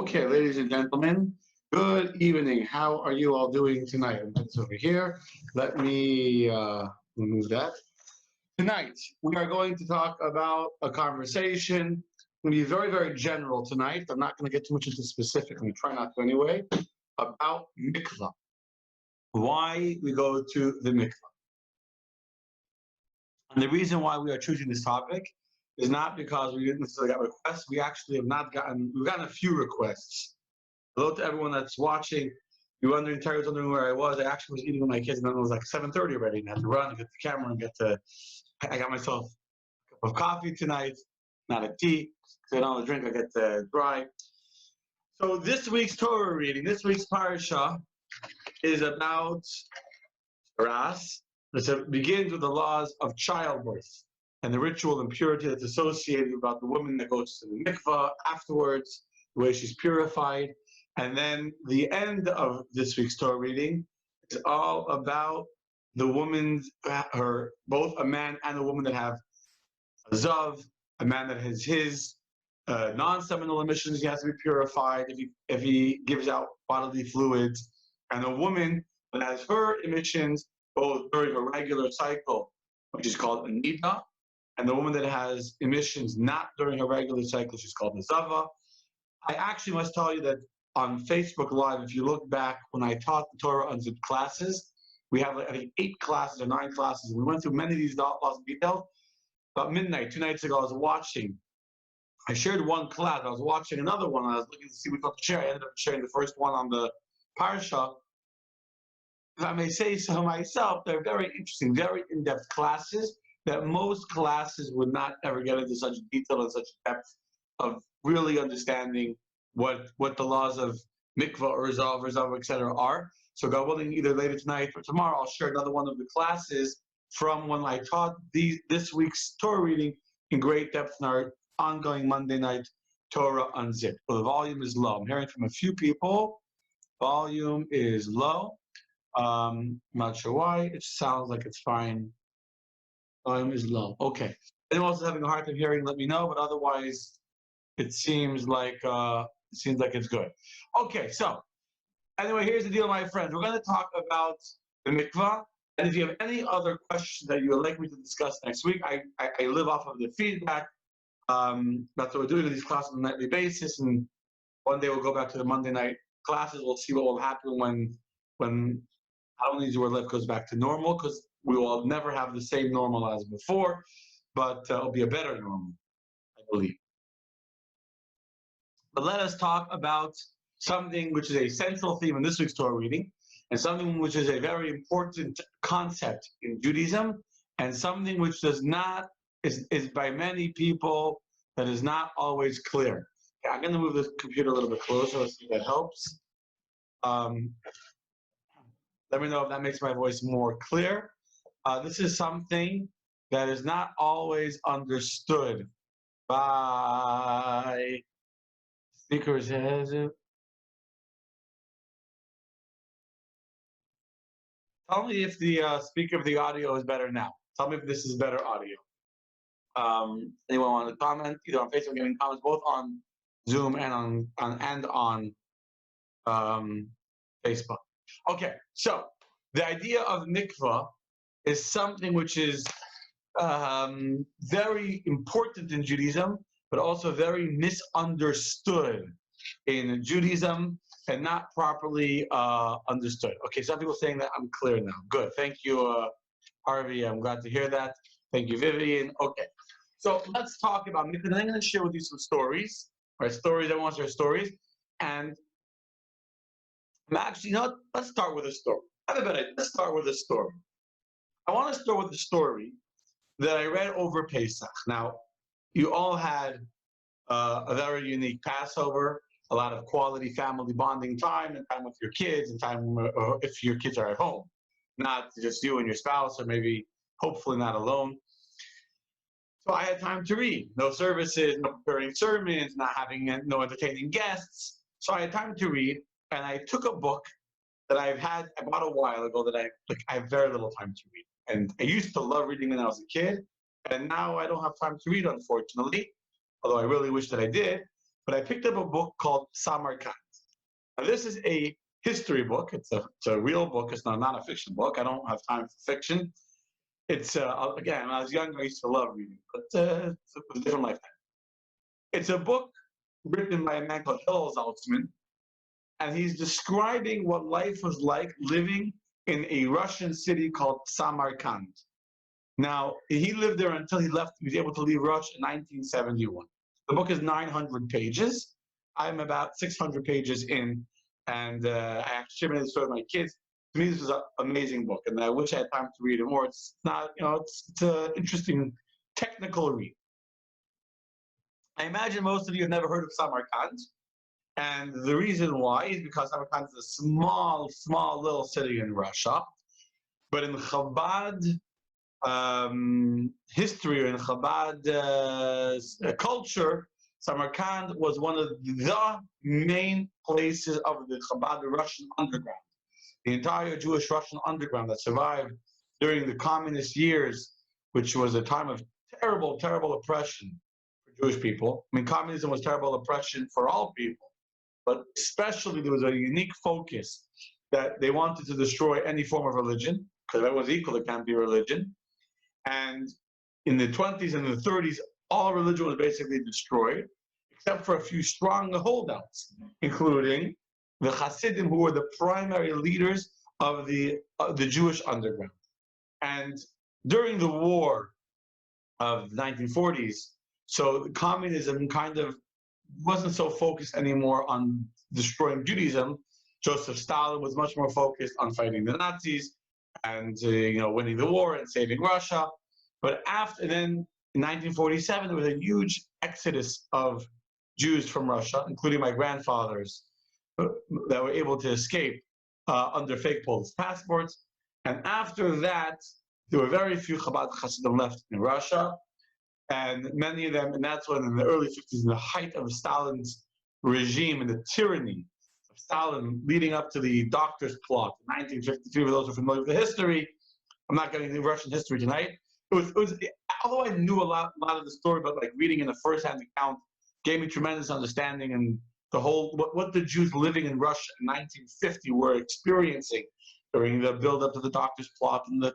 Okay, ladies and gentlemen, good evening. How are you all doing tonight? It's over here. Let me remove that. Tonight, we are going to talk about a conversation. It's going to be very, very general tonight. I'm not going to get too much into specific. I'm going to try not to anyway. About Mikvah. Why we go to the Mikvah. And the reason why we are choosing this topic is not because we didn't necessarily get requests. We actually have not gotten, we've gotten a few requests. Hello to everyone that's watching. You're wondering, Terry was wondering where I was. I actually was eating with my kids, and then it was like 7:30 already, and I had to run and get the camera and I got myself a cup of coffee tonight, not a tea, because I don't want to drink, I get dry. So this week's Torah reading, this week's parasha is about Ras. It begins with the laws of childbirth and the ritual and purity that's associated about the woman that goes to the mikvah afterwards, the way she's purified. And then the end of this week's Torah reading is all about the woman's, both a man and a woman that have a zav, a man that has his non-seminal emissions, he has to be purified if he gives out bodily fluids, and a woman that has her emissions both during a regular cycle, which is called a nida, and the woman that has emissions not during a regular cycle, she's called a zava. I actually must tell you that on Facebook Live, if you look back when I taught the Torah Unzipped classes, we have, I think, 8 classes or 9 classes. We went through many of these laws in detail. About midnight, 2 nights ago, I was watching. I shared one class. I was watching another one. I was looking to see which one to share. I ended up sharing the first one on the Parsha. If I may say so myself, they're very interesting, very in-depth classes that most classes would not ever get into such detail and such depth of really understanding what the laws of mikvah or zav, etc. are. So God willing, either later tonight or tomorrow, I'll share another one of the classes from when I taught this week's Torah reading in great depth in our ongoing Monday night Torah Unzipped. Well, the volume is low. I'm hearing from a few people. Volume is low. I'm not sure why. It sounds like it's fine. Volume is low. Okay. Anyone else is having a hard time hearing, let me know. But otherwise, it seems like it's good. Okay. So anyway, here's the deal, my friends. We're going to talk about the mikvah. And if you have any other questions that you would like me to discuss next week, I live off of the feedback. That's what we're doing in these classes on a nightly basis. And one day we'll go back to the Monday night classes. We'll see what will happen when I don't need to word life goes back to normal, because we will never have the same normal as before, but it'll be a better normal, I believe. But let us talk about something which is a central theme in this week's Torah reading, and something which is a very important concept in Judaism, and something which does not, is by many people, that is not always clear. Okay, I'm going to move this computer a little bit closer. Let's see if that helps. Let me know if that makes my voice more clear. This is something that is not always understood by speakers. Tell me if the speaker of the audio is better now. Tell me if this is better audio. Anyone want to comment? Either on Facebook, giving comments both on Zoom and on Facebook. Okay, so the idea of mikvah is something which is very important in Judaism, but also very misunderstood in Judaism and not properly understood. Okay, some people saying that I'm clear now. Good, thank you, Harvey. I'm glad to hear that. Thank you, Vivian. Okay, so let's talk about mikvah. I'm going to share with you some stories. Right, stories. I want to share stories, and actually, let's start with a story. I have a better idea. Let's start with a story. I want to start with a story that I read over Pesach. Now, you all had a very unique Passover, a lot of quality family bonding time, and time with your kids, and time if your kids are at home, not just you and your spouse, or maybe, hopefully, not alone. So I had time to read. No services, no preparing sermons, no entertaining guests. So I had time to read. And I took a book that I bought a while ago that I have very little time to read. And I used to love reading when I was a kid, and now I don't have time to read, unfortunately, although I really wish that I did. but I picked up a book called Samarkand. Now, this is a history book. It's a real book. It's not a fiction book. I don't have time for fiction. It's, again, when I was young, I used to love reading, but it's a different lifetime. It's a book written by a man called Hillel Zaltzman, and he's describing what life was like living in a Russian city called Samarkand. Now, he lived there until he left. He was able to leave Russia in 1971. The book is 900 pages. I'm about 600 pages in, and I actually shared this story with my kids. To me, this is an amazing book, and I wish I had time to read it more. It's not, it's an interesting technical read. I imagine most of you have never heard of Samarkand, and the reason why is because Samarkand is a small little city in Russia, but in Chabad history or in Chabad culture, Samarkand was one of the main places of the Chabad Russian underground. The entire Jewish Russian underground that survived during the communist years, which was a time of terrible, terrible oppression for Jewish people. I mean, communism was terrible oppression for all people, but especially there was a unique focus that they wanted to destroy any form of religion, because everyone's equal, it can't be religion. And in the 20s and the 30s, all religion was basically destroyed, except for a few strong holdouts, including the Hasidim, who were the primary leaders of the Jewish underground. And during the war of the 1940s, so the communism kind of wasn't so focused anymore on destroying Judaism. Joseph Stalin was much more focused on fighting the Nazis and winning the war and saving Russia. But then in 1947, there was a huge exodus of Jews from Russia, including my grandfathers, that were able to escape under fake Polish passports. And after that, there were very few Chabad Hasidim left in Russia. And many of them, and that's when in the early 50s, in the height of Stalin's regime and the tyranny of Stalin leading up to the Doctor's Plot in 1953, for those who are familiar with the history, I'm not getting into Russian history tonight. It was, although I knew a lot of the story, but like reading in a first-hand account gave me tremendous understanding and the whole, what the Jews living in Russia in 1950 were experiencing during the build-up to the Doctor's Plot and the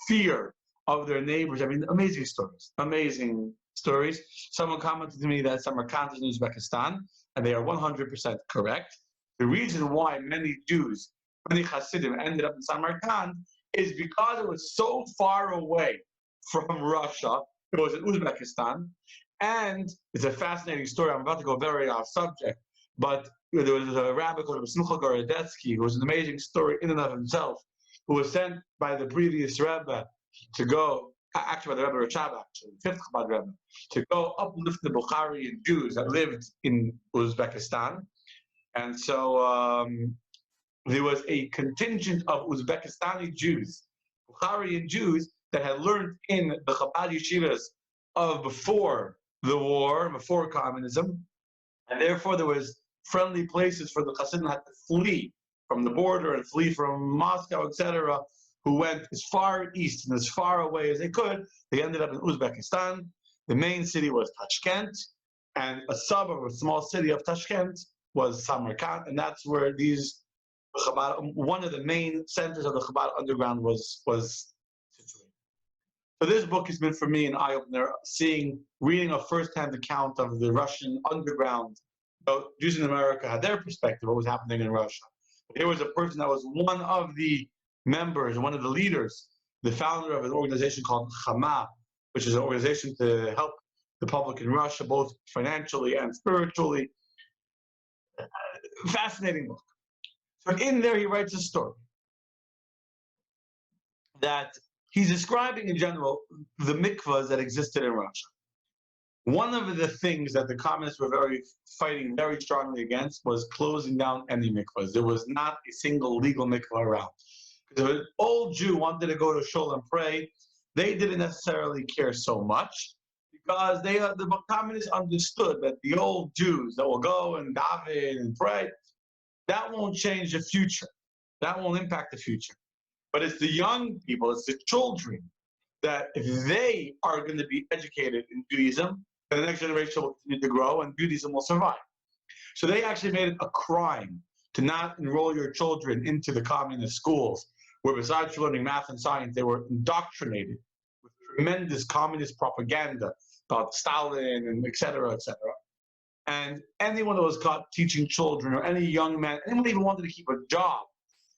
fear of their neighbors. I mean, amazing stories, amazing stories. Someone commented to me that Samarkand is in Uzbekistan, and they are 100% correct. The reason why many Jews, many Hasidim ended up in Samarkand is because it was so far away from Russia. It was in Uzbekistan. And it's a fascinating story. I'm about to go very off subject, but there was a rabbi called Simcha Gorodetsky, who was an amazing story in and of himself, who was sent by the previous Rebbe to go, actually by the Rebbe Rashab, actually, the fifth Chabad Rebbe, to go uplift the Bukharian Jews that lived in Uzbekistan. And so there was a contingent of Uzbekistani Jews, Bukharian Jews, that had learned in the Chabad yeshivas of before the war, before communism, and therefore there was friendly places for the Hasidim had to flee from the border and flee from Moscow, etc., who went as far east and as far away as they could. They ended up in Uzbekistan. The main city was Tashkent, and a suburb, a small city of Tashkent, was Samarkand, and that's where these Chabad, one of the main centers of the Chabad underground was situated. So this book has been for me an eye-opener, reading a first-hand account of the Russian underground. Jews in America had their perspective of what was happening in Russia. But here was a person that was one of the members, one of the leaders, the founder of an organization called Chama, which is an organization to help the public in Russia, both financially and spiritually. Fascinating book. So in there, he writes a story that he's describing in general the mikvahs that existed in Russia. One of the things that the communists were fighting very strongly against was closing down any mikvahs. There was not a single legal mikvah around. Because if an old Jew wanted to go to shul and pray, they didn't necessarily care so much, because the communists understood that the old Jews that will go and daven and pray, that won't change the future. That won't impact the future. But it's the young people, it's the children, that if they are going to be educated in Judaism, and the next generation will continue to grow, and Judaism will survive. So they actually made it a crime to not enroll your children into the communist schools, where besides learning math and science, they were indoctrinated with tremendous communist propaganda about Stalin and et cetera, et cetera. And anyone that was caught teaching children, or any young man, anyone that even wanted to keep a job,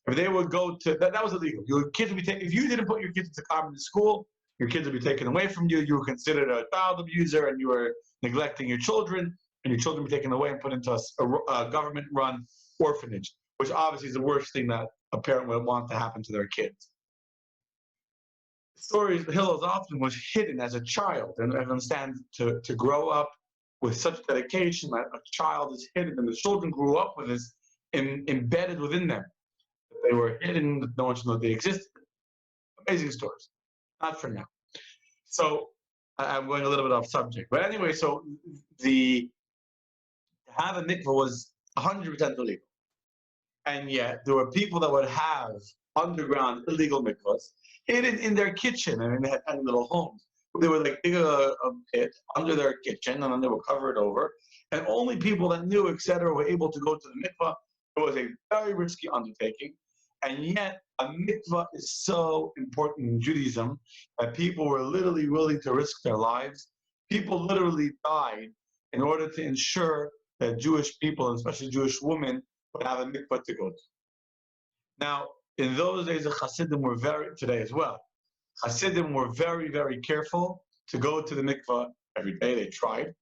if they would go to, that was illegal. Your kids would be taken, if you didn't put your kids into communist school, your kids would be taken away from you. You were considered a child abuser, and you were neglecting your children, and your children would be taken away and put into a government-run orphanage, which obviously is the worst thing that a parent would want to happen to their kids. The story of Hillel often was hidden as a child, and I understand to grow up with such dedication that a child is hidden, and the children grew up with this embedded within them. They were hidden, that no one should know they existed. Amazing stories. Not for now. So I'm going a little bit off subject. But anyway, so to have a mikvah was 100% illegal. And yet there were people that would have underground illegal mikvahs hidden in their kitchen, and they had tiny little homes. They would like dig a pit under their kitchen, and then they would cover it over. And only people that knew, etc., were able to go to the mikvah. It was a very risky undertaking. And yet, a mikvah is so important in Judaism that people were literally willing to risk their lives. People literally died in order to ensure that Jewish people, and especially Jewish women, would have a mikvah to go to. Now, in those days, the Hasidim were today as well, Hasidim were very, very careful to go to the mikvah every day. They tried.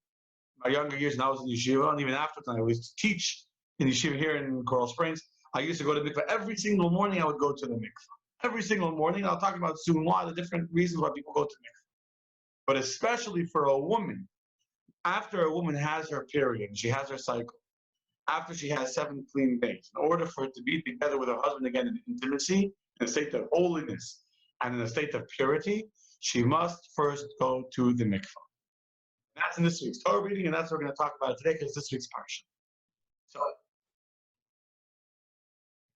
My younger years, when I was in yeshiva, and even after that, I used to teach in yeshiva here in Coral Springs. I used to go to the mikvah every single morning. I would go to the mikvah every single morning. I'll talk about soon why, the different reasons why people go to mikvah. But especially for a woman, after a woman has her period, she has her cycle, after she has 7 clean days, in order for her to be together with her husband again in intimacy, in a state of holiness, and in a state of purity, she must first go to the mikvah. That's in this week's Torah reading, and that's what we're going to talk about today, because this week's parsha. So,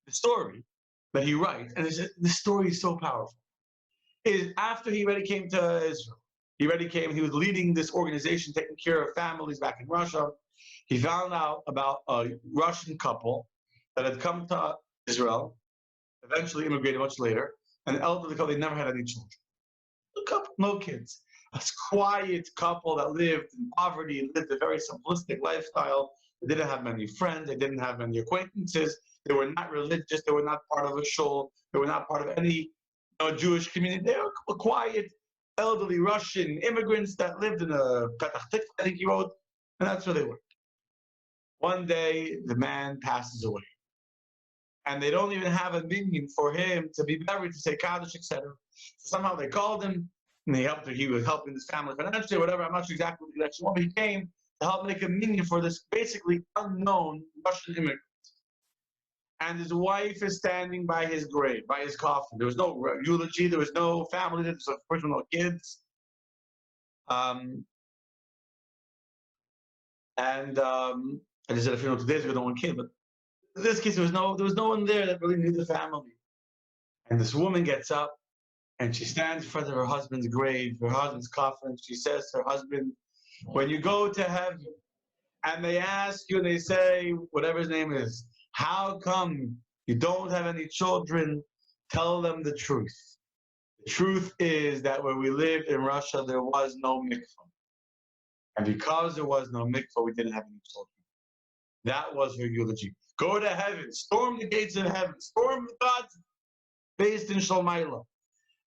the story that he writes, and this story is so powerful, is after he already came to Israel. He was leading this organization, taking care of families back in Russia. He found out about a Russian couple that had come to Israel, eventually immigrated much later, an elderly couple. They never had any children. A couple, no kids. A quiet couple that lived in poverty, lived a very simplistic lifestyle. They didn't have many friends. They didn't have many acquaintances. They were not religious. They were not part of a shul. They were not part of any Jewish community. They were quiet, elderly Russian immigrants that lived in a Petach Tikva, I think he wrote, and that's where they were. One day, the man passes away. And they don't even have a minyan for him to be buried, to say Kaddish, etc. So somehow they called him, and he was helping his family financially, whatever. I'm not sure exactly what the election was, but he came to help make a minyan for this basically unknown Russian immigrant. And his wife is standing by his grave, by his coffin. There was no eulogy, there was no family, there was of course no kids. I just said a funeral 2 days ago, no one came, but in this case, there was no one there that really knew the family. And this woman gets up, and she stands in front of her husband's grave, her husband's coffin. She says to her husband, when you go to heaven, and they ask you, and they say, whatever his name is, how come you don't have any children? Tell them the truth. The truth is that when we lived in Russia, there was no mikvah. And because there was no mikvah, we didn't have any children. That was her eulogy. Go to heaven, storm the gates of heaven, storm God's based in Shalmaila,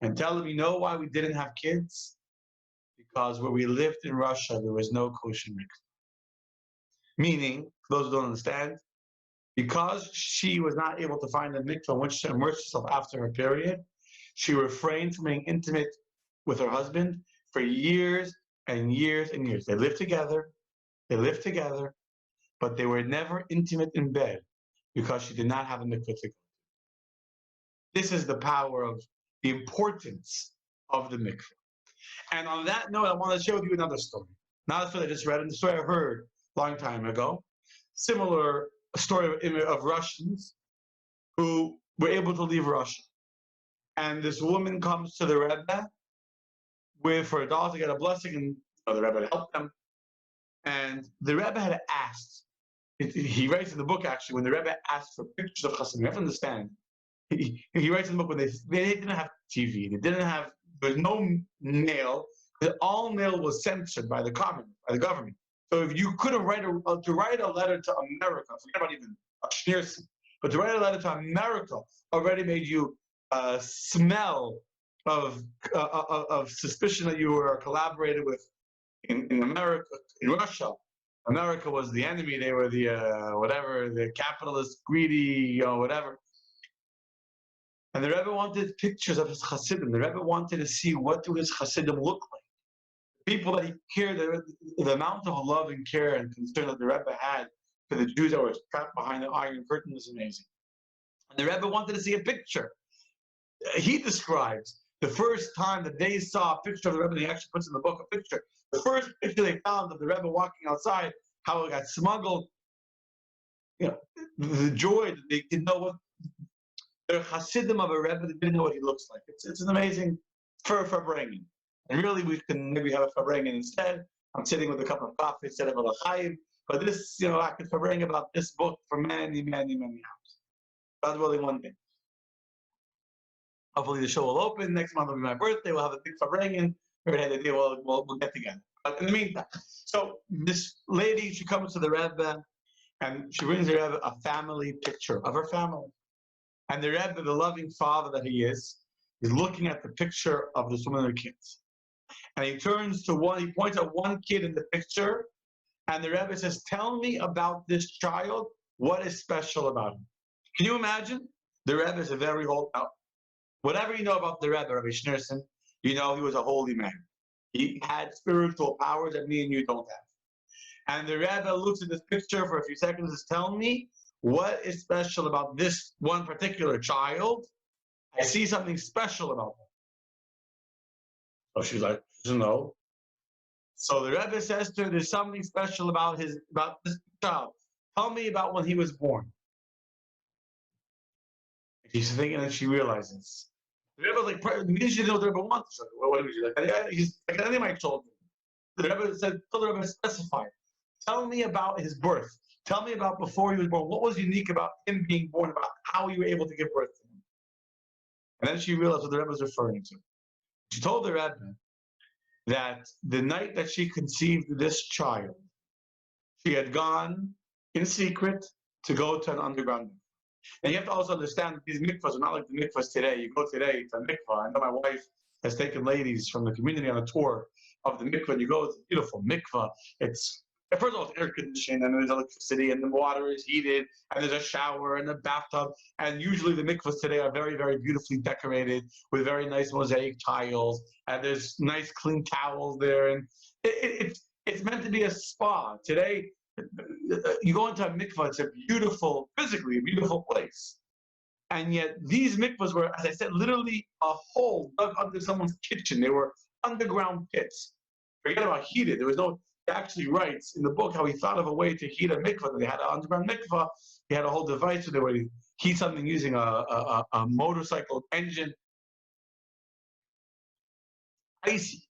and tell them, you know why we didn't have kids? Because where we lived in Russia, there was no kosher mikvah. Meaning, for those who don't understand, because she was not able to find a mikvah in which to immerse herself after her period, she refrained from being intimate with her husband for years and years and years. They lived together, but they were never intimate in bed because she did not have a mikvah to go to. This is the power of the importance of the mikvah. And on that note, I want to share with you another story. Not a story I just read, and the story I heard a long time ago. Similar story of Russians who were able to leave Russia. And this woman comes to the Rebbe for a dollar to get a blessing, and the Rebbe helped them. And the Rebbe had asked, he writes in the book actually, when the Rebbe asked for pictures of Hasidim, you have to understand, he writes in the book when they didn't have TV, they didn't have, there's no mail, all mail was censored by the government. So if you couldn't write to write a letter to America, forget about even a Schneerson, but to write a letter to America already made you smell of suspicion that you were collaborated with in America, in Russia. America was the enemy. They were the whatever, the capitalist, greedy, whatever. And the Rebbe wanted pictures of his Hasidim. The Rebbe wanted to see what do his Hasidim look like. People that he cared, the amount of love and care and concern that the Rebbe had for the Jews that were trapped behind the Iron Curtain was amazing. And the Rebbe wanted to see a picture. He describes the first time that they saw a picture of the Rebbe, and he actually puts in the book a picture. The first picture they found of the Rebbe walking outside, how it got smuggled, the joy that they didn't know what, they're Hasidim of a Rebbe, they didn't know what he looks like. It's an amazing bringing. And really, we can maybe have a farbrengen instead. I'm sitting with a cup of coffee instead of a l'chaim. But this, I could farbring about this book for many, many, many hours. God willing, one day. Hopefully, the show will open. Next month will be my birthday. We'll have a big farbrengen. We'll get together. But in the meantime, so this lady, she comes to the Rebbe, and she brings the Rebbe a family picture of her family. And the Rebbe, the loving father that he is looking at the picture of this woman and her kids. And he turns to he points at one kid in the picture, and the Rebbe says, tell me about this child. What is special about him? Can you imagine? The Rebbe is a very old, whatever you know about the Rebbe, Rabbi Schneerson, he was a holy man. He had spiritual powers that me and you don't have. And the Rebbe looks at this picture for a few seconds and says, tell me, what is special about this one particular child? I see something special about him. So she's like, no. So the Rebbe says to her, there's something special about this child. Tell me about when he was born. She's thinking, and she realizes. The Rebbe like, maybe she didn't know what the Rebbe wants. Like, what was she like? He's like any of my children. The Rebbe said, tell the Rebbe specify. Tell me about his birth. Tell me about before he was born. What was unique about him being born, about how you were able to give birth to him? And then she realized what the Rebbe was referring to. She told the Rebbe that the night that she conceived this child, she had gone in secret to go to an underground mikvah. And you have to also understand that these mikvahs are not like the mikvahs today. You go today to a mikvah. I know my wife has taken ladies from the community on a tour of the mikvah. And you go, it's a beautiful mikvah. First of all, it's air conditioned, and there's electricity, and the water is heated, and there's a shower and a bathtub. And usually the mikvahs today are very, very beautifully decorated with very nice mosaic tiles, and there's nice clean towels there. And it's meant to be a spa. Today, you go into a mikvah, it's physically a beautiful place. And yet these mikvahs were, as I said, literally a hole dug under someone's kitchen. They were underground pits. Forget about heated. There was no. He actually writes in the book how he thought of a way to heat a mikvah. They had an underground mikvah. He had a whole device where they would heat something using a motorcycle engine. Icy.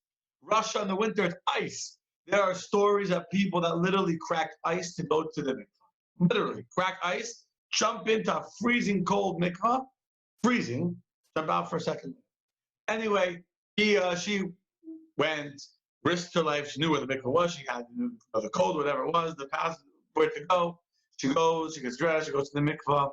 Russia in the winter, it's ice. There are stories of people that literally cracked ice to go to the mikvah. Literally, crack ice, jump into a freezing cold mikvah, freezing, jump out for a second. Anyway, she went, risked her life. She knew where the mikvah was. She had the code, whatever it was, the pass, where to go. She goes, she gets dressed, she goes to the mikvah,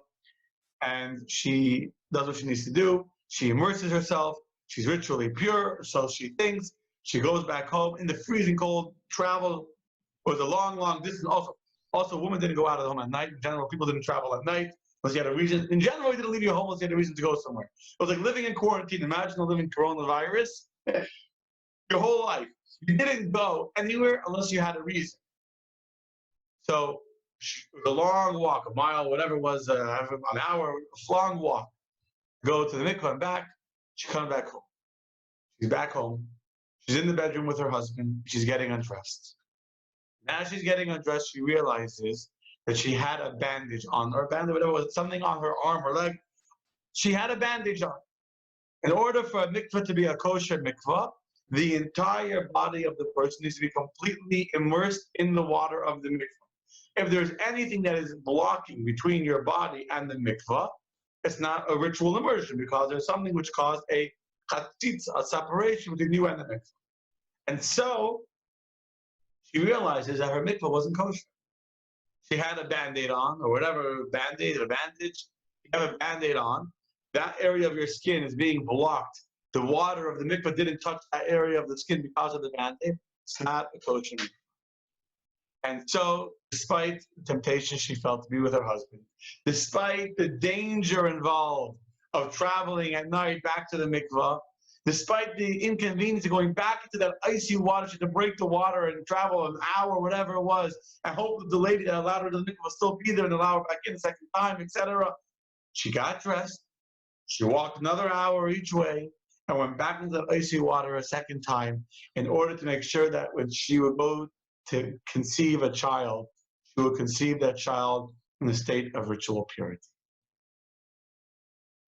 and she does what she needs to do. She immerses herself. She's ritually pure, so she thinks. She goes back home in the freezing cold. Travel was a long, long distance. Also, women didn't go out of the home at night. In general, people didn't travel at night unless you had a reason. In general, you didn't leave your home unless you had a reason to go somewhere. It was like living in quarantine. Imagine living coronavirus your whole life. You didn't go anywhere unless you had a reason. So it was a long walk, a mile, whatever it was, an hour, a long walk. Go to the mikvah and back. She comes back home. She's back home. She's in the bedroom with her husband. She's getting undressed. As she's getting undressed, she realizes that she had a bandage on, or a bandage, whatever it was, something on her arm or leg. She had a bandage on. In order for a mikvah to be a kosher mikvah, the entire body of the person needs to be completely immersed in the water of the mikvah. If there's anything that is blocking between your body and the mikvah, it's not a ritual immersion, because there's something which caused a chatzitza, a separation between you and the mikvah. And so she realizes that her mikvah wasn't kosher. She had a Band-Aid on, or whatever, Band-Aid or bandage. You have a Band-Aid on. That area of your skin is being blocked. The water of the mikvah didn't touch that area of the skin because of the Band-Aid. It's not a kosher mikvah. And so, despite the temptation she felt to be with her husband, despite the danger involved of traveling at night back to the mikvah, despite the inconvenience of going back into that icy water, she had to break the water and travel an hour, whatever it was, and hope that the lady that allowed her to the mikvah will still be there and allow her back in a second time, etc. She got dressed, she walked another hour each way, and went back into the icy water a second time in order to make sure that when she would go to conceive a child, she would conceive that child in a state of ritual purity.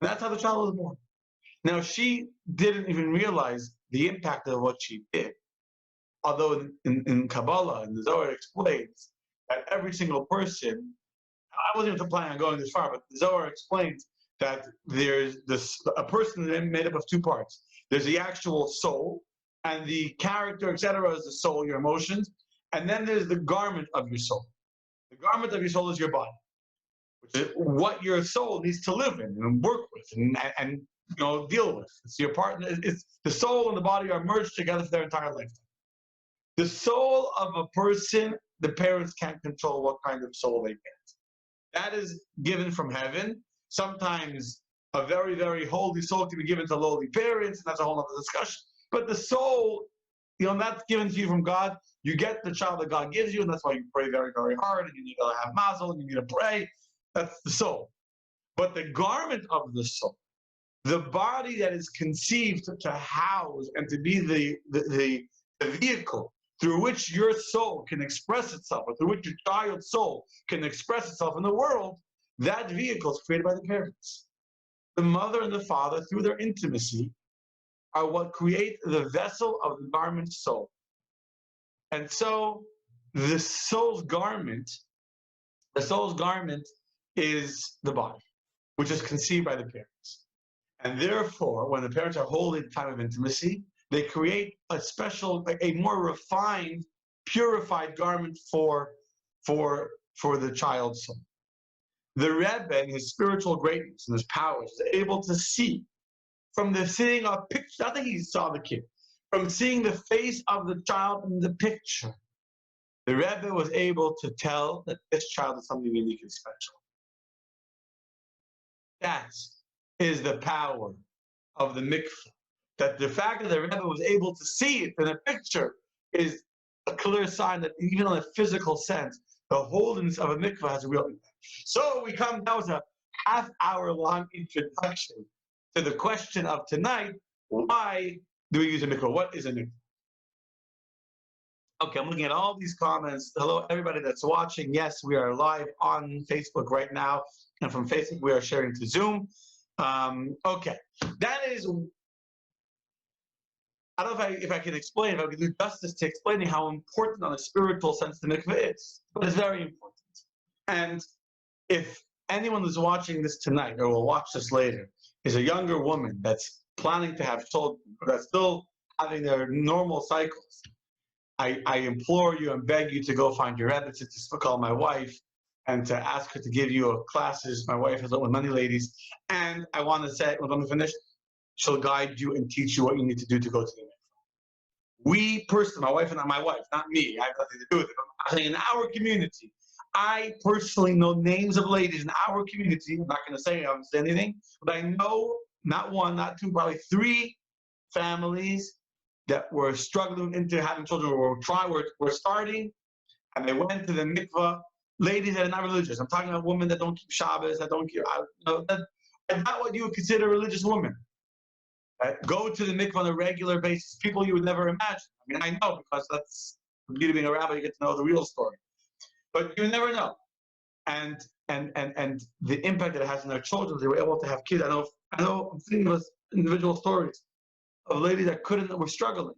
And that's how the child was born. Now, she didn't even realize the impact of what she did. Although in Kabbalah, and the Zohar explains that every single person, I wasn't even planning on going this far, but the Zohar explains that there's a person made up of two parts. There's the actual soul, and the character, etc., is the soul, your emotions, and then there's the garment of your soul. The garment of your soul is your body, which is what your soul needs to live in and work with and deal with. It's your partner. It's the soul and the body are merged together for their entire lifetime. The soul of a person, the parents can't control what kind of soul they get. That is given from heaven. Sometimes a very, very holy soul can be given to lowly parents, and that's a whole other discussion. But the soul, that's given to you from God. You get the child that God gives you, and that's why you pray very, very hard, and you need to have mazel, and you need to pray. That's the soul. But the garment of the soul, the body that is conceived to house and to be the vehicle through which your soul can express itself, or through which your child's soul can express itself in the world, that vehicle is created by the parents. The mother and the father, through their intimacy, are what create the vessel of the garment soul. And so the soul's garment is the body, which is conceived by the parents. And therefore, when the parents are holding the time of intimacy, they create a special, a more refined, purified garment for the child's soul. The Rebbe, in his spiritual greatness and his powers, is able to see from seeing a picture, not that he saw the kid, from seeing the face of the child in the picture, the Rebbe was able to tell that this child is something unique and special. That is the power of the mikvah. That the fact that the Rebbe was able to see it in a picture is a clear sign that even in a physical sense, the holiness of a mikvah has a real impact. So we come now to a half-hour-long introduction to the question of tonight: why do we use a mikvah? What is a mikvah? Okay, I'm looking at all these comments. Hello, everybody that's watching. Yes, we are live on Facebook right now, and from Facebook we are sharing to Zoom. Okay, that is. I don't know if I can explain, if I can do justice to explaining how important on a spiritual sense the mikveh is, but it's very important. And if anyone who's watching this tonight or will watch this later is a younger woman that's planning to have children, that's still having their normal cycles, I implore you and beg you to go find your Rebbe, to call my wife, and to ask her to give you classes. My wife has with many ladies. And I want to say, when I'm finished, she'll guide you and teach you what you need to do to go to the mikveh. We personally, my wife, not me, I have nothing to do with it, but I'm saying in our community, I personally know names of ladies in our community. I'm not going to say I don't say anything, but I know not one, not two, probably 3 families that were struggling into having children, or were starting, and they went to the mikveh. Ladies that are not religious. I'm talking about women that don't keep Shabbos, that don't keep, not what you would consider a religious woman. Go to the mikveh on a regular basis. People you would never imagine. I mean, I know, because that's the beauty of being a rabbi. You get to know the real story, but you never know. And the impact that it has on their children. They were able to have kids. I know. I'm thinking of individual stories of ladies that were struggling,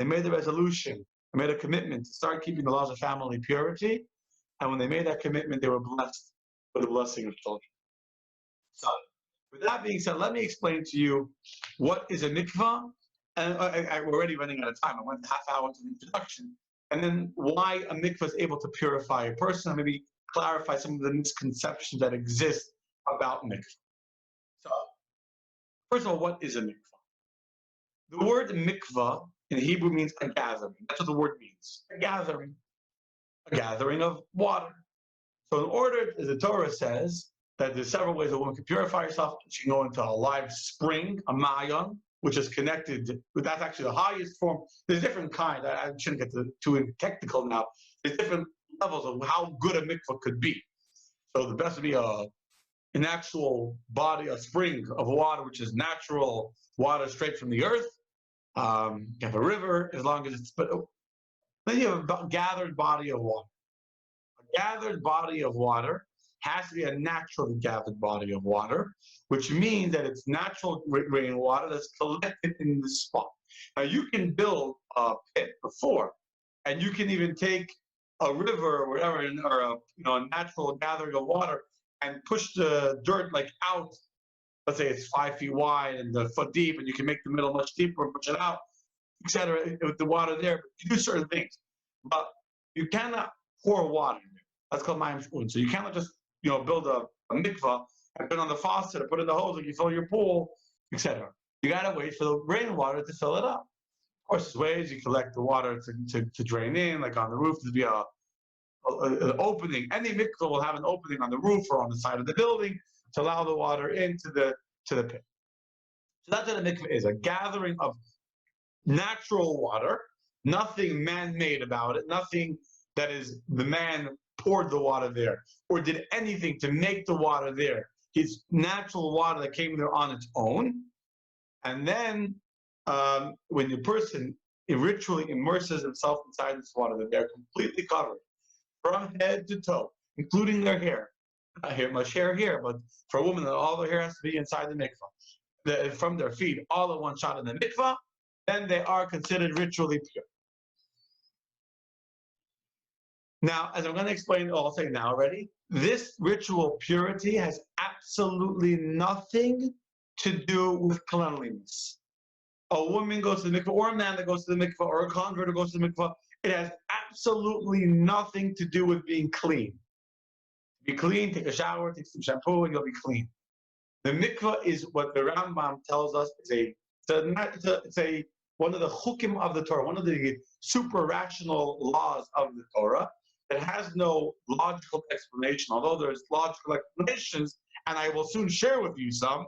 They made the resolution, they made a commitment to start keeping the laws of family purity. And when they made that commitment, they were blessed with the blessing of children. So, with that being said, let me explain to you what is a mikvah. And we're already running out of time. I went half hour into the introduction. And then why a mikvah is able to purify a person, and maybe clarify some of the misconceptions that exist about mikvah. So, first of all, what is a mikvah? The word mikvah in Hebrew means a gathering. That's what the word means. A gathering of water. So in order, as the Torah says, that there's several ways a woman can purify herself. She can go into a live spring, a mayon, which is connected with, that's actually the highest form. There's different kinds. I shouldn't get too technical now. There's different levels of how good a mikvah could be. So the best would be an actual body, a spring of water, which is natural water straight from the earth. You have a river, as long as it's, but then you have a gathered body of water. A gathered body of water has to be a naturally gathered body of water, which means that it's natural rainwater that's collected in the spot. Now you can build a pit before, and you can even take a river or whatever, or a natural gathering of water, and push the dirt like out. Let's say it's 5 feet wide and a foot deep, and you can make the middle much deeper and push it out, etc. With the water there, but you do certain things, but you cannot pour water in there. That's called mayim shpuin. So you cannot just build a mikvah and put on the faucet or put in the hose like you fill your pool, etc. You gotta wait for the rainwater to fill it up. Of course, there's ways you collect the water to drain in, like on the roof. There'd be an opening. Any mikvah will have an opening on the roof or on the side of the building to allow the water into the pit. So that's what a mikvah is, a gathering of natural water, nothing man-made about it, nothing that is the man poured the water there or did anything to make the water there. It's natural water that came there on its own. And then when the person ritually immerses himself inside this water, that they're completely covered from head to toe, including their hair. Not hair, much hair here, but for a woman, all their hair has to be inside the mikvah. From their feet, all at one shot in the mikvah, then they are considered ritually pure. Now, as I'm going to explain, I'll say now already, this ritual purity has absolutely nothing to do with cleanliness. A woman goes to the mikvah, or a man that goes to the mikvah, or a convert who goes to the mikvah, it has absolutely nothing to do with being clean. Be clean, take a shower, take some shampoo, and you'll be clean. The mikvah is what the Rambam tells us is one of the chukim of the Torah, one of the super rational laws of the Torah that has no logical explanation, although there's logical explanations, and I will soon share with you some,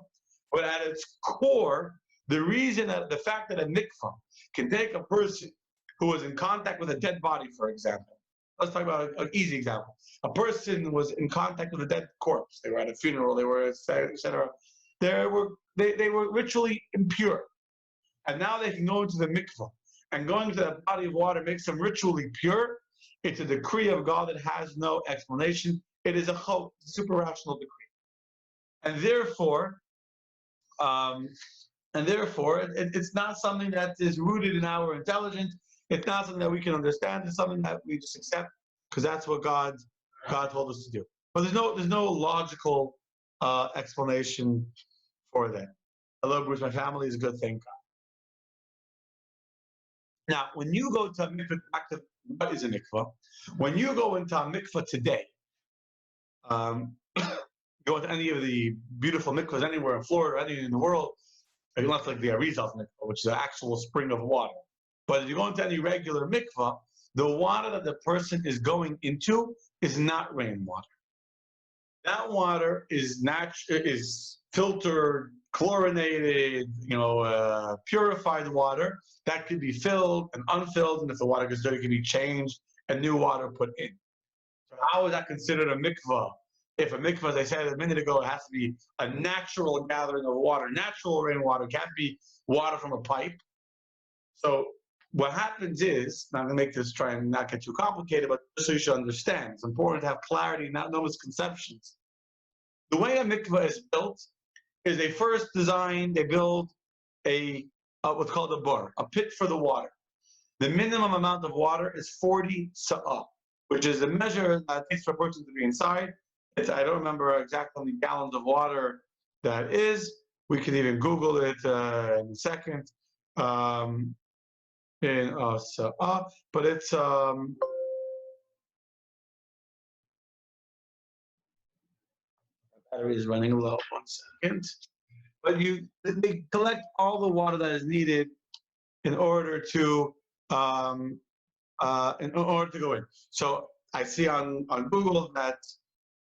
but at its core, the fact that a mikvah can take a person who was in contact with a dead body, for example. Let's talk about an easy example. A person was in contact with a dead corpse. They were at a funeral, they were, etc. They were ritually impure. And now they can go into the mikvah. And going to that body of water makes them ritually pure. It's a decree of God that has no explanation. It is a super rational decree. And therefore, it's not something that is rooted in our intelligence. It's not something that we can understand. It's something that we just accept because that's what God told us to do. But there's no logical explanation for that. Hello, Bruce. My family is a good thing. Now, when you go to a mikvah, what is a mikvah? When you go into a mikvah today, go into any of the beautiful mikvahs anywhere in Florida or anywhere in the world, unless like the Arizal mikvah, which is an actual spring of water. But if you go into any regular mikvah, the water that the person is going into is not rainwater. That water is filtered, chlorinated, purified water that could be filled and unfilled, and if the water gets dirty, it can be changed and new water put in. So how is that considered a mikvah? If a mikvah, as I said a minute ago, it has to be a natural gathering of water, natural rainwater, it can't be water from a pipe. So what happens is, now I'm going to make this try and not get too complicated, but just so you should understand, it's important to have clarity, no misconceptions. The way a mikvah is built is they first build what's called a bur, a pit for the water. The minimum amount of water is 40 sa'ah, which is a measure that takes for a person to be inside. I don't remember exactly how many gallons of water that is. We can even Google it in a second. In sa'ah, but it's battery is running low. 1 second. But they collect all the water that is needed in order to go in. So I see on Google that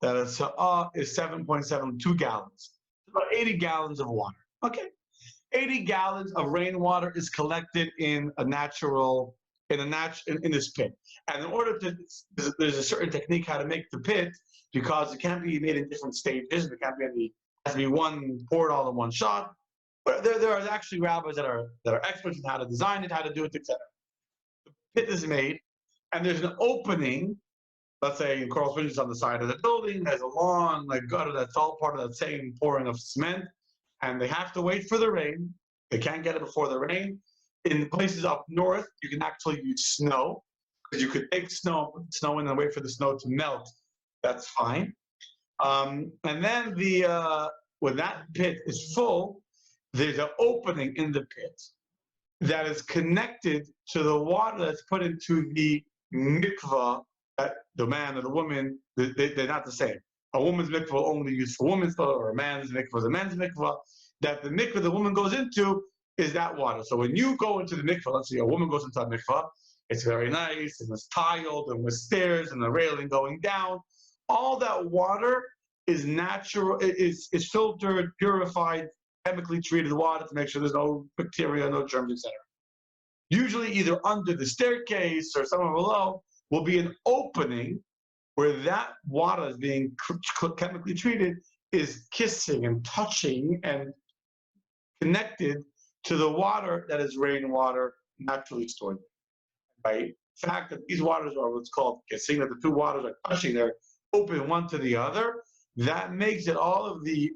a sa'ah is 7.72 gallons, about 80 gallons of water. Okay, 80 gallons of rainwater is collected in this pit, and in order to, there's a certain technique how to make the pit, because it can't be made in different stages. It can't be it has to be one poured all in one shot. But there are actually rabbis that are experts in how to design it, how to do it, etc. The pit is made, and there's an opening. Let's say in Coral Springs on the side of the building, there's a long gutter that's all part of that same pouring of cement, and they have to wait for the rain. They can't get it before the rain. In places up north, you can actually use snow, because you could take snow, put snow in and wait for the snow to melt. That's fine. And then when that pit is full, there's an opening in the pit that is connected to the water that's put into the mikvah. That the man or the woman, they're not the same. A woman's mikvah only used for women's toilet, or a man's mikvah is a men's mikvah. That the mikvah the woman goes into is that water. So when you go into the mikvah, let's say a woman goes into a mikvah, it's very nice, and it's tiled, and with stairs, and the railing going down. All that water is natural, is filtered, purified, chemically treated water to make sure there's no bacteria, no germs, etc. Usually either under the staircase or somewhere below will be an opening where that water is being chemically treated, is kissing and touching and connected to the water that is rainwater naturally stored. By the fact that these waters are what's called kissing, that the two waters are touching, they're open one to the other, that makes it all of the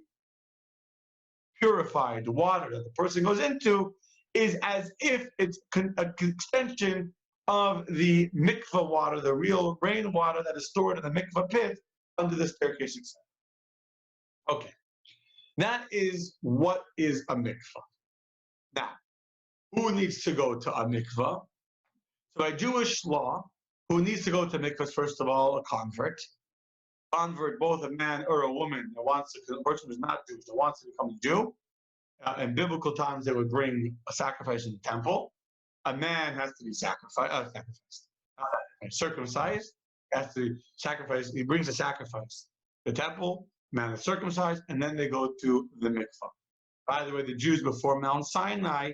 purified water that the person goes into is as if it's an extension of the mikvah water, the real rainwater that is stored in the mikvah pit under the staircase itself. Okay, that is what is a mikvah. Now, who needs to go to a mikvah? So by Jewish law, who needs to go to mikvah? First of all, a convert. Convert, both a man or a woman that wants to, a person who's not Jewish, that wants to become a Jew. In biblical times, they would bring a sacrifice in the temple. A man has to be circumcised. Has to sacrifice. He brings a sacrifice. The temple, man is circumcised, and then they go to the mikvah. By the way, the Jews before Mount Sinai,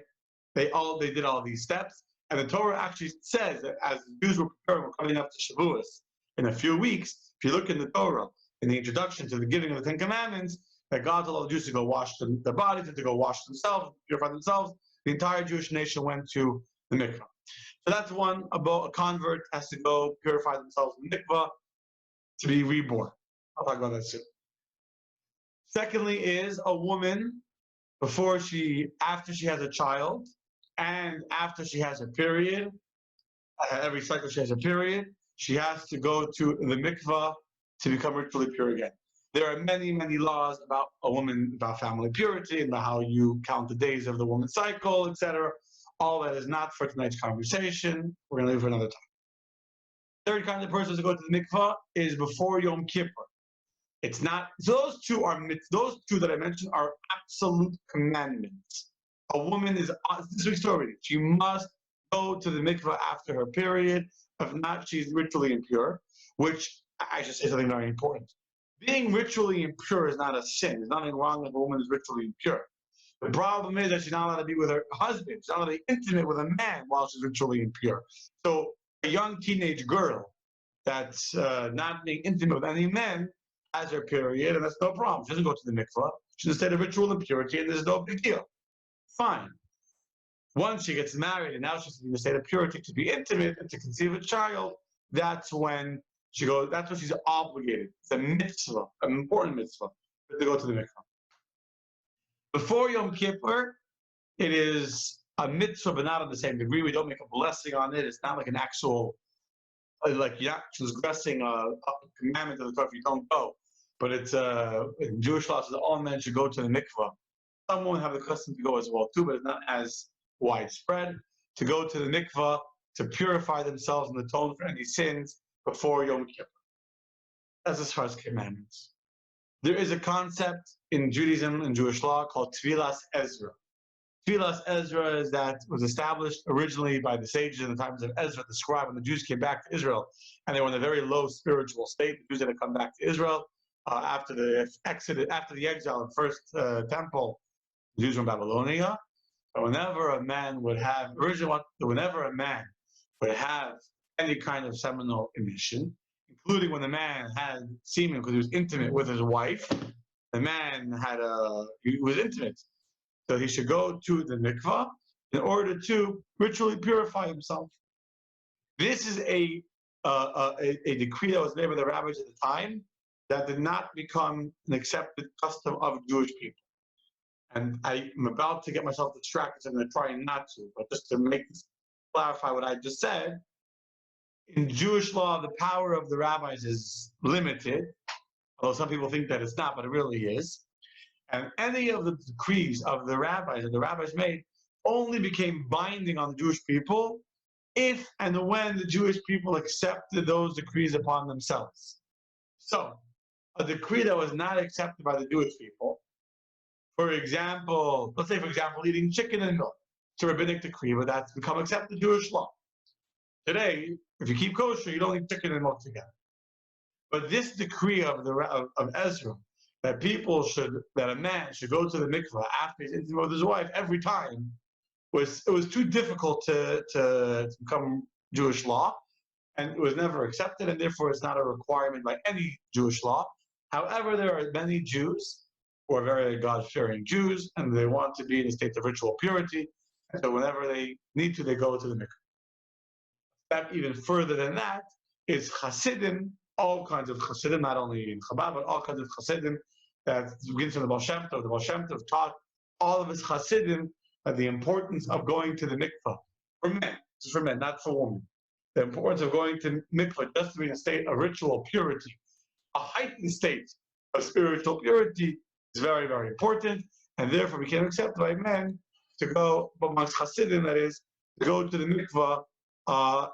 they did all these steps, and the Torah actually says that as the Jews were preparing, we're coming up to Shavuos in a few weeks. If you look in the Torah, in the introduction to the giving of the Ten Commandments, that God allowed the Jews to go wash their bodies and to go wash themselves, purify themselves. The entire Jewish nation went to the mikvah. So that's one. About a convert has to go purify themselves in the mikvah to be reborn. I'll talk about that soon. Secondly, is a woman after she has a child, and after she has a period. Every cycle she has a period. She has to go to the mikvah to become ritually pure again. There are many, many laws about a woman, about family purity, and about how you count the days of the woman's cycle, etc. All that is not for tonight's conversation. We're going to leave for another time. Third kind of person to go to the mikvah is before Yom Kippur. It's not, those two that I mentioned are absolute commandments. A woman is, this week's story, she must go to the mikvah after her period. If not, she's ritually impure, which I should say something very important. Being ritually impure is not a sin. There's nothing wrong if a woman is ritually impure. The problem is that she's not allowed to be with her husband. She's not allowed to be intimate with a man while she's ritually impure. So a young teenage girl that's not being intimate with any men has her period, and that's no problem. She doesn't go to the mikvah. She's in a state of ritual impurity, and there's no big deal. Fine. Once she gets married, and now she's in a state of purity to be intimate and to conceive a child, that's when she goes. That's when she's obligated. It's a mitzvah, an important mitzvah, to go to the mikvah. Before Yom Kippur, it is a mitzvah, but not on the same degree. We don't make a blessing on it. It's not like an actual, like you're not transgressing a commandment of the Torah if you don't go. But it's in Jewish law, so all men should go to the mikvah. Some women have the custom to go as well too, but it's not as widespread. To go to the mikvah to purify themselves and atone for any sins before Yom Kippur. That's as far as commandments. There is a concept in Judaism and Jewish law called Tvilas Ezra. Tvilas Ezra is that was established originally by the sages in the times of Ezra, the scribe, when the Jews came back to Israel, and they were in a very low spiritual state. The Jews had to come back to Israel after the exodus, after the exile in the first temple. The Jews were in Babylonia. But whenever a man would have any kind of seminal emission, including when the man had semen because he was intimate with his wife, the man he was intimate. So he should go to the mikvah in order to ritually purify himself. This is a decree that was made by the rabbis at the time that did not become an accepted custom of Jewish people. And I'm about to get myself distracted, so I'm going to try not to. But just to clarify what I just said, in Jewish law, the power of the rabbis is limited, although some people think that it's not, but it really is. And any of the decrees of the rabbis that the rabbis made only became binding on the Jewish people if and when the Jewish people accepted those decrees upon themselves. So, a decree that was not accepted by the Jewish people, for example, let's say, for example, eating chicken and milk. It's a rabbinic decree, but that's become accepted Jewish law. Today, if you keep kosher, you don't eat chicken and milk together. But this decree of Ezra, that a man should go to the mikvah after he's intimate with his wife every time, it was too difficult to become Jewish law, and it was never accepted, and therefore it's not a requirement by any Jewish law. However, there are many Jews who are very God-fearing Jews, and they want to be in a state of ritual purity, and so whenever they need to, they go to the mikvah. Step even further than that is Hasidim, all kinds of Hasidim, not only in Chabad, but all kinds of Hasidim that begins from the Baal Shem Tov. The Baal Shem Tov taught all of his Hasidim the importance of going to the mikvah for men, not for women. The importance of going to mikvah just to be in a state of ritual purity, a heightened state of spiritual purity is very, very important, and therefore became accepted by men to go, amongst Hasidim, that is, to go to the mikvah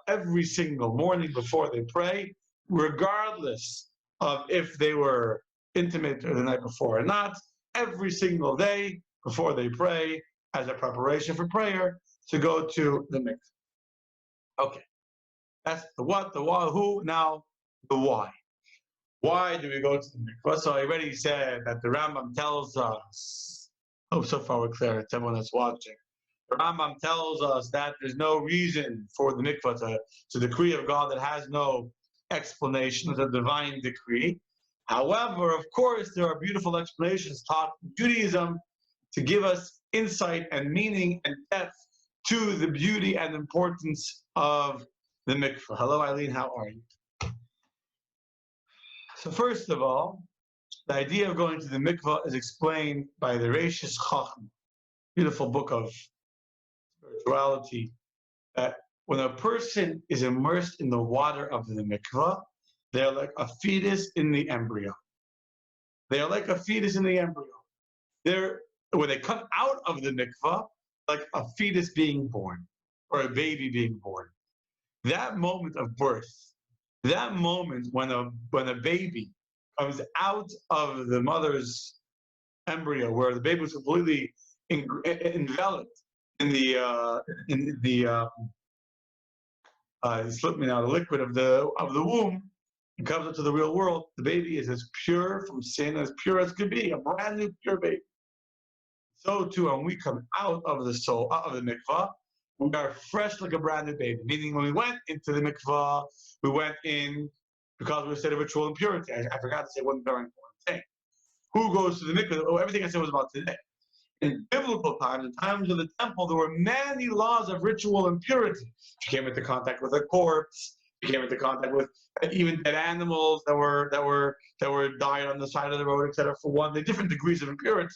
every single morning before they pray, regardless of if they were intimate the night before or not, every single day before they pray, as a preparation for prayer, to go to the mikvah. Okay, that's the what, the why, who, now the why. Why do we go to the mikvah? So I already said that the Rambam tells us, hope so far we're clear to everyone that's watching. The Rambam tells us that there's no reason for the mikvah. It's a decree of God that has no explanation. It's a divine decree. However, of course, there are beautiful explanations taught in Judaism to give us insight and meaning and depth to the beauty and importance of the mikvah. Hello, Eileen, how are you? So first of all, the idea of going to the mikvah is explained by the Reishis Chacham, beautiful book of spirituality, that when a person is immersed in the water of the mikvah, they're like a fetus in the embryo. They are like a fetus in the embryo. When they come out of the mikvah, like a fetus being born, or a baby being born. That moment of birth, that moment when a baby comes out of the mother's embryo, where the baby was completely enveloped in the slipped me now, the liquid of the womb, and comes into the real world, the baby is as pure from sin as pure as could be, a brand new pure baby. So too, when we come out of the mikvah, we are fresh like a brand new baby. Meaning, when we went into the mikvah, we went in because we were state of ritual and purity. I forgot to say one very important thing. Who goes to the mikvah? Oh, everything I said was about today. In biblical times, in times of the temple, there were many laws of ritual and purity. If you came into contact with a corpse, you came into contact with even dead animals that were died on the side of the road, etc. For one, the different degrees of impurity,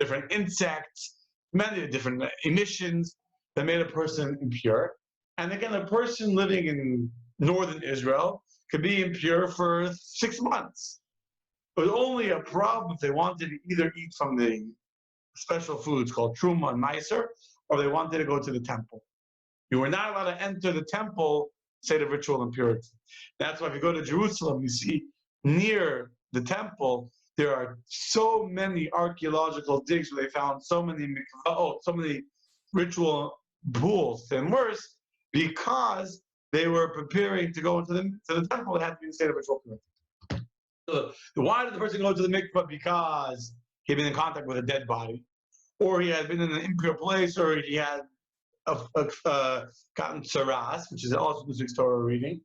different insects, many different emissions. that made a person impure. And again, a person living in northern Israel could be impure for 6 months. It was only a problem if they wanted to either eat from the special foods called truma and meiser, or they wanted to go to the temple. You were not allowed to enter the temple, state of ritual impurity. That's why if you go to Jerusalem, you see near the temple, there are so many archaeological digs where they found so many mikvahot, so many ritual pools, and worse, because they were preparing to go into the temple, they had to be in state of ritual purity. So why did the person go to the mikvah? Because he had been in contact with a dead body, or he had been in an impure place, or he had gotten tsaras, which is also this week's Torah reading.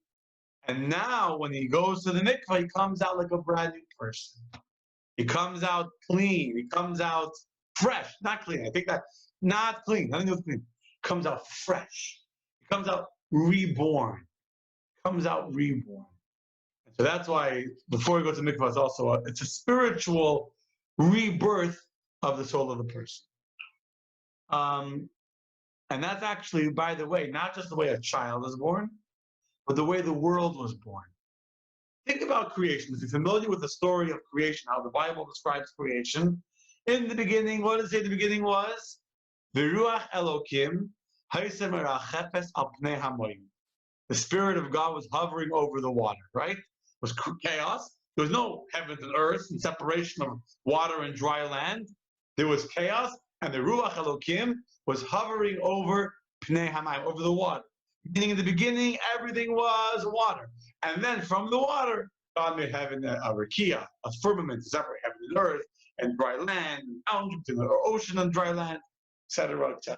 And now when he goes to the mikvah, he comes out like a brand new person. He comes out clean. He comes out fresh. Not clean. I think that not clean. Nothing to do with clean. Comes out fresh. He comes out reborn. Comes out reborn. And so that's why before he goes to mikvah, it's also it's a spiritual rebirth of the soul of the person. And that's actually, by the way, not just the way a child is born, but the way the world was born. Think about creation. If you're familiar with the story of creation, how the Bible describes creation, in the beginning, what does it say the beginning was? V'ruach Elokim ha'isem merachepes al pnei hamoyim. The Spirit of God was hovering over the water, right? It was chaos. There was no heavens and earth and separation of water and dry land. There was chaos, and the Ruach Elokim was hovering over pnei hamayim, over the water. Meaning in the beginning, everything was water. And then from the water, God made heaven a rakia, a firmament to separate heaven and earth, and dry land, and mountains, and ocean and dry land, etc., etc.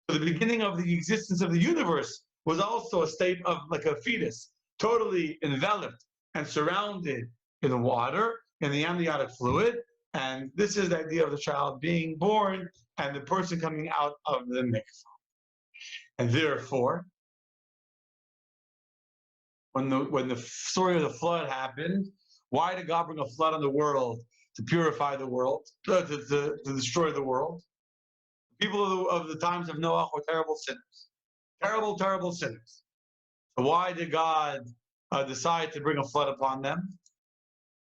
So the beginning of the existence of the universe was also a state of like a fetus, totally enveloped and surrounded in water, in the amniotic fluid. And this is the idea of the child being born and the person coming out of the mikvah. And therefore, when the story of the flood happened, why did God bring a flood on the world? To purify the world, to destroy the world. People of the times of Noah were terrible sinners. Terrible, terrible sinners. So why did God decide to bring a flood upon them?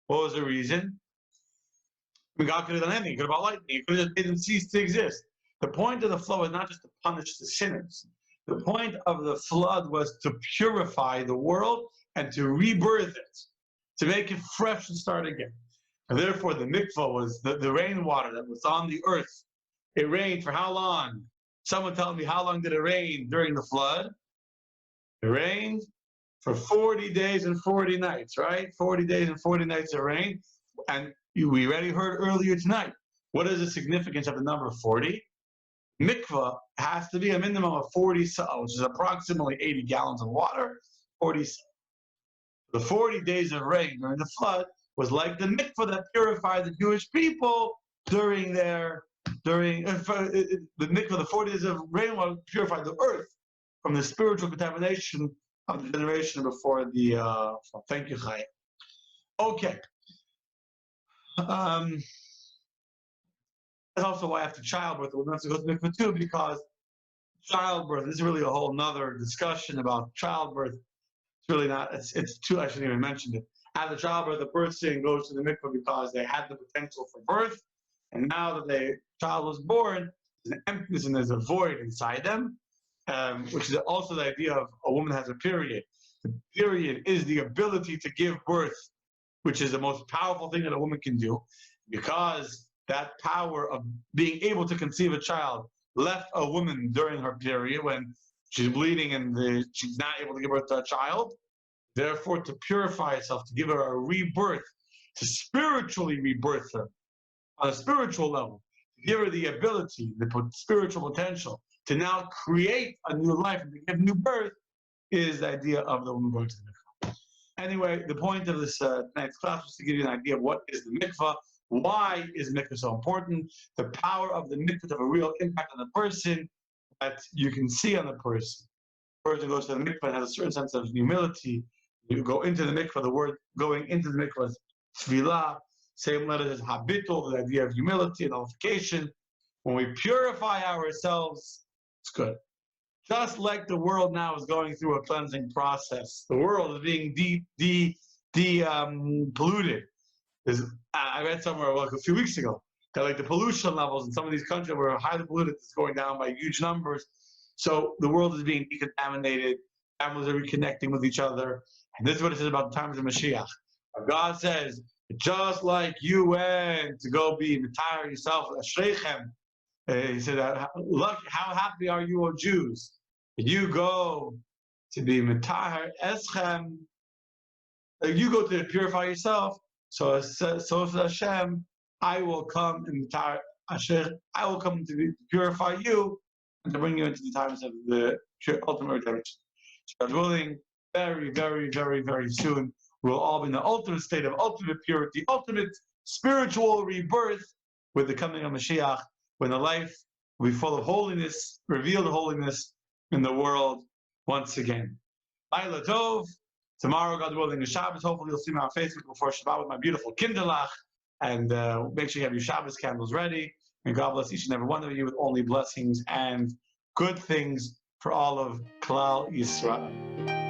What was the reason? I mean, God could have done anything. He could have brought lightning. He could have made them cease to exist. The point of the flood was not just to punish the sinners. The point of the flood was to purify the world and to rebirth it, to make it fresh and start again. And therefore, the mikvah was the rainwater that was on the earth. It rained for how long? Someone tell me, how long did it rain during the flood? It rained for 40 days and 40 nights, right? 40 days and 40 nights it rained. And we already heard earlier tonight, what is the significance of the number 40? Mikvah has to be a minimum of 40 sa, which is approximately 80 gallons of water, 40 sa. The 40 days of rain during the flood was like the mikvah that purified the Jewish people during the mikvah, the 40 days of rainwater purified the earth from the spiritual contamination of the generation before the thank you, Chaya. Okay. That's also why after childbirth, the woman has to go to mikvah too, because childbirth is really a whole nother discussion about childbirth. It's really not, it's too, I shouldn't even mention it. After childbirth, the person goes to the mikvah because they had the potential for birth, and now that the child was born, there's an emptiness and there's a void inside them, which is also the idea of a woman has a period. The period is the ability to give birth, which is the most powerful thing that a woman can do, because that power of being able to conceive a child left a woman during her period when she's bleeding and she's not able to give birth to a child. Therefore, to purify herself, to give her a rebirth, to spiritually rebirth her on a spiritual level, to give her the ability, the spiritual potential to now create a new life and to give new birth, is the idea of the woman going to the mikvah. Anyway, the point of this tonight's class was to give you an idea of what is the mikvah. Why is mikvah so important? The power of the mikvah to have a real impact on the person that you can see on the person. The person goes to the mikvah and has a certain sense of humility. You go into the mikvah, the word going into the mikvah is tefillah, same letters as habitul, the idea of humility and nullification. When we purify ourselves, It's good. Just like the world now is going through a cleansing process, the world is being polluted. I read somewhere like a few weeks ago that like the pollution levels in some of these countries were highly polluted is going down by huge numbers. So the world is being decontaminated. Families are reconnecting with each other. And this is what it says about the times of Mashiach. God says, just like you went to go be entire yourself, Ashreichem. He said, look, how happy are you, O Jews? You go to be Matahar Eschem. You go to purify yourself. So says Hashem, I will come in Matahar Asher. I will come to purify you and to bring you into the times of the ultimate redemption. So God willing, very, very, very, very soon, we'll all be in the ultimate state of ultimate purity, ultimate spiritual rebirth with the coming of Mashiach, when the life will be full of holiness, revealed holiness in the world once again. Laila Tov. Tomorrow, God willing, is Shabbos. Hopefully, you'll see me on Facebook before Shabbat with my beautiful Kinderlach. And make sure you have your Shabbos candles ready. And God bless each and every one of you with only blessings and good things for all of Klal Yisrael.